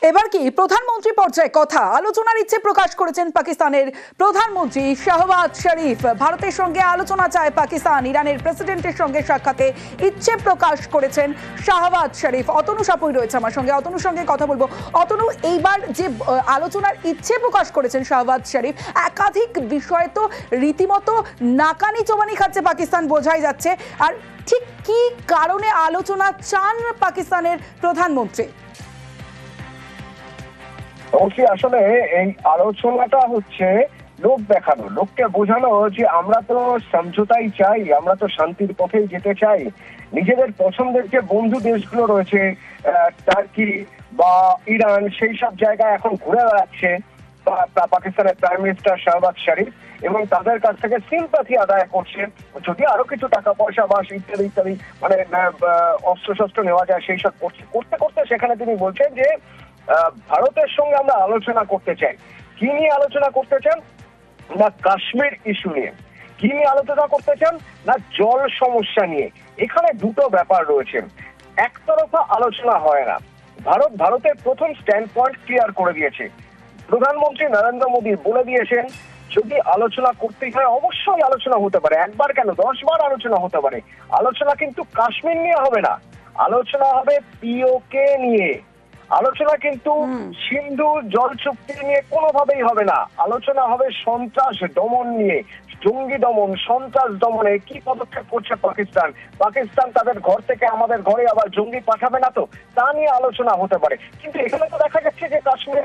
এবার কি প্রধানমন্ত্রী পর্যায়ে কথা আলোচনার ইচ্ছে প্রকাশ করেছেন পাকিস্তানের প্রধানমন্ত্রী শাহবাজ শরীফ। ভারতের সঙ্গে আলোচনা চায় পাকিস্তান। ইরানের প্রেসিডেন্টের সঙ্গে সাক্ষাতে ইচ্ছে প্রকাশ করেছেন শাহবাজ শরীফ। অতনু সাপুই রয়েছে আমার সঙ্গে, অতনুর সঙ্গে কথা বলবো। অতনু, এইবার যে আলোচনার ইচ্ছে প্রকাশ করেছেন শাহবাজ শরীফ, একাধিক বিষয়ে তো রীতিমতো নাকানি চোবানি খাচ্ছে পাকিস্তান, বোঝাই যাচ্ছে। আর ঠিক কি কারণে আলোচনা চান পাকিস্তানের প্রধানমন্ত্রী? আসলে এই আলোচনাটা হচ্ছে লোক দেখানো, লোককে বোঝানো যে আমরা তো সমঝোতাই চাই, আমরা তো শান্তির পথেই যেতে চাই। নিজেদের পছন্দের যে বন্ধু দেশগুলো রয়েছে, টার্কি বা ইরান, সেই সব জায়গায় এখন ঘুরে বেড়াচ্ছে পাকিস্তানের প্রাইম মিনিস্টার শাহবাজ শরীফ, এবং তাদের কাছ থেকে সিম্পাথি আদায় করছে। যদি আরো কিছু টাকা পয়সা বা ইত্যাদি ইত্যাদি মানে অস্ত্র শস্ত্র নেওয়া যায় সেই সব করতে করতে সেখানে তিনি বলছেন যে ভারতের সঙ্গে আমরা আলোচনা করতে চাই। কি নিয়ে আলোচনা করতে চান? না কাশ্মীর ইস্যু নিয়ে। কি নিয়ে আলোচনা করতে চান? না জল সমস্যা নিয়ে। এখানে দুটো ব্যাপার রয়েছে, একতরফা আলোচনা হয় না। ভারতের প্রথম স্ট্যান্ড পয়েন্ট ক্লিয়ার করে দিয়েছে। প্রধানমন্ত্রী নরেন্দ্র মোদী বলে দিয়েছেন যদি আলোচনা করতে হয় অবশ্যই আলোচনা হতে পারে, একবার কেন 10 বার আলোচনা হতে পারে। আলোচনা কিন্তু কাশ্মীর নিয়ে হবে না, আলোচনা হবে পিওকে নিয়ে। আলোচনা কিন্তু সিন্ধু জল চুক্তি নিয়ে কোনোভাবেই হবে না। আলোচনা হবে সন্ত্রাস দমন নিয়ে, জঙ্গি দমন, সন্ত্রাস দমনে কি পদক্ষেপ করছে পাকিস্তান তাদের ঘর থেকে আমাদের ঘরে আবার জঙ্গি পাঠাবে না তো, তা নিয়ে আলোচনা হতে পারে। কিন্তু এখানে তো দেখা যাচ্ছে যে কাশ্মীরে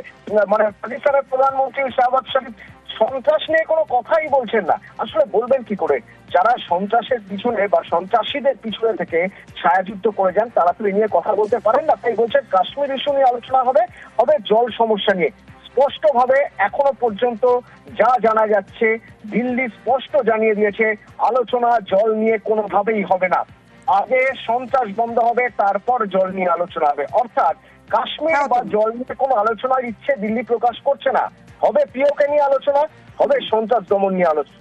মানে পাকিস্তানের প্রধানমন্ত্রী শাহবাজ শরীফ সন্ত্রাস নিয়ে কোনো কথাই বলছেন না। আসলে বলবেন কি করে? যারা সন্ত্রাসের পিছনে বা সন্ত্রাসীদের পিছনে থেকে ছায়াযুক্ত করে যান তারা তো এই নিয়ে কথা বলতে পারেন না। তাই বলছেন কাশ্মীর ইস্যু নিয়ে আলোচনা হবে জল সমস্যা নিয়ে। স্পষ্টভাবে এখনো পর্যন্ত যা জানা যাচ্ছে, দিল্লি স্পষ্ট জানিয়ে দিয়েছে আলোচনা জল নিয়ে কোনোভাবেই হবে না। আগে সন্ত্রাস বন্ধ হবে, তারপর জল নিয়ে আলোচনা হবে। অর্থাৎ কাশ্মীর বা জল নিয়ে কোনো আলোচনার ইচ্ছে দিল্লি প্রকাশ করছে না। হবে পিওকে নিয়ে আলোচনা, হবে সন্ত্রাস দমন নিয়ে আলোচনা।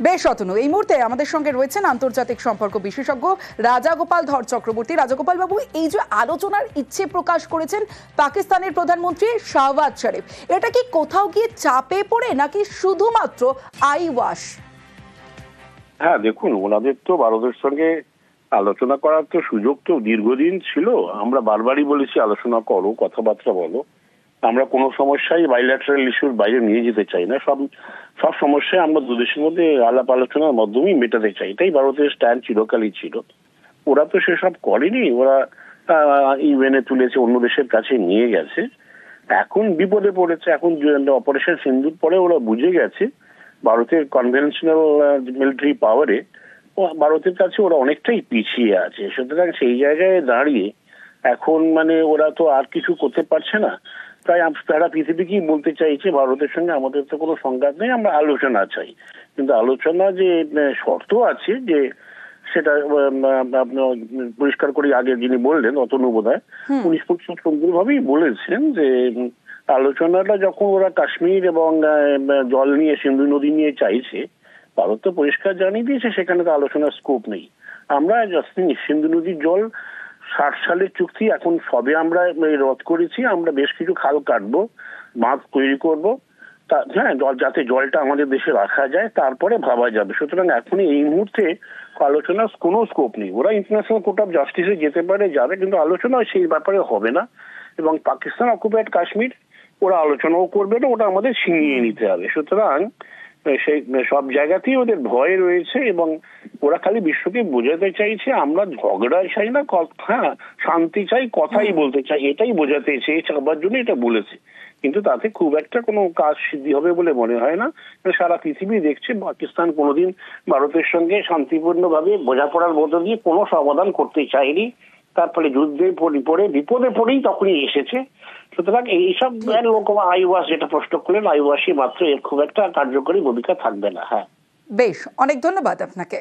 বেশ অতনু, এই মুহূর্তে আমাদের সঙ্গে রয়েছেন আন্তর্জাতিক সম্পর্ক বিশেষজ্ঞ রাজাগোপাল ধর চক্রবর্তী। রাজাগোপাল বাবু, এই যে আলোচনার ইচ্ছে প্রকাশ করেছেন পাকিস্তানের প্রধানমন্ত্রী শাহবাজ শরীফ, এটা কি কোথাও গিয়ে চাপে পড়ে নাকি শুধুমাত্র আইওয়াশ? হ্যাঁ দেখুন, ওনাদের তো ভারতের সঙ্গে আলোচনা করার তো সুযোগ তো দীর্ঘদিন ছিল। আমরা বারবারই বলেছি আলোচনা করো, কথাবার্তা বলো। আমরা কোনো সমস্যাই বাইল্যাটারাল ইস্যুর বাইরে নিয়ে যেতে চাই না। সব সমস্যায় আমরা দু দেশের মধ্যে আলাপ আলোচনার মাধ্যমেই মেটাতে চাই। এটাই ভারতের স্ট্যান্ড চিরকালই ছিল। ওরা তো সেসব করেনি, ওরা ইউএনএ তুলেছে, অন্য দেশের কাছে নিয়ে গেছে। এখন বিপদে পড়েছে। এখন অপারেশন সিন্দুর পরে ওরা বুঝে গেছে ভারতের কনভেনশনাল মিলিটারি পাওয়ারে ভারতের কাছে ওরা অনেকটাই পিছিয়ে আছে। সুতরাং সেই জায়গায় দাঁড়িয়ে এখন মানে ওরা তো আর কিছু করতে পারছে না। তাই সারা পৃথিবীকেই বলতে চাইছে ভারতের সঙ্গে আমাদের তো কোনো সংঘাত নেই, আমরা আলোচনা চাই। কিন্তু আলোচনা যে শর্ত আছে, যে সেটা পরিষ্কার করে আগে যিনি বললেন অতনু বোধহয়, উনি সুন্দরভাবেই বলেছেন যে আলোচনাটা যখন ওরা কাশ্মীর এবং জল নিয়ে, সিন্ধু নদী নিয়ে চাইছে, ভারত তো পরিষ্কার জানিয়ে দিয়েছে সেখানে তো আলোচনার স্কোপ নেই। আমরা সিন্ধু নদীর জল 60 সালের চুক্তি, এখন সবে আমরা রদ করেছি। আমরা বেশ কিছু খাল কাটবো, বাঁধ তৈরি করবো, হ্যাঁ, যাতে জলটা আমাদের দেশে রাখা যায়, তারপরে ভাবা যাবে। সুতরাং এখন এই মুহূর্তে আলোচনার কোনো স্কোপ নেই। ওরা ইন্টারন্যাশনাল কোর্ট অফ জাস্টিসে যেতে পারে, যাবে, কিন্তু আলোচনা সেই ব্যাপারে হবে না। এবং পাকিস্তান অকুপায়েড কাশ্মীর ওরা আলোচনাও করবে না, ওটা আমাদের ছিনিয়ে নিতে হবে। সুতরাং সেই সব জায়গাতেই ওদের ভয় রয়েছে এবং ওরা খালি বিশ্বকে বোঝাতে চাইছে আমরা ঝগড়া চাই না, হ্যাঁ শান্তি চাই, কথাই বলতে চাই, এটাই বোঝাতে চেয়েছে, সবার জন্য এটা বলেছে। কিন্তু তাতে খুব একটা কোনো কাজ সিদ্ধি হবে বলে মনে হয় না। সারা পৃথিবী দেখছে পাকিস্তান কোনোদিন ভারতের সঙ্গে শান্তিপূর্ণভাবে বোঝাপড়ার মধ্য দিয়ে কোনো সমাধান করতে চায়নি। তারপরে যুদ্ধে পড়ে বিপদে পড়েই তখনই এসেছে। সুতরাং এইসব লোক আইওয়াশ, যেটা প্রশ্ন করলেন, আইওয়াশই মাত্র, এর খুব একটা কার্যকরী ভূমিকা থাকবে না। হ্যাঁ, বেশ, অনেক ধন্যবাদ আপনাকে।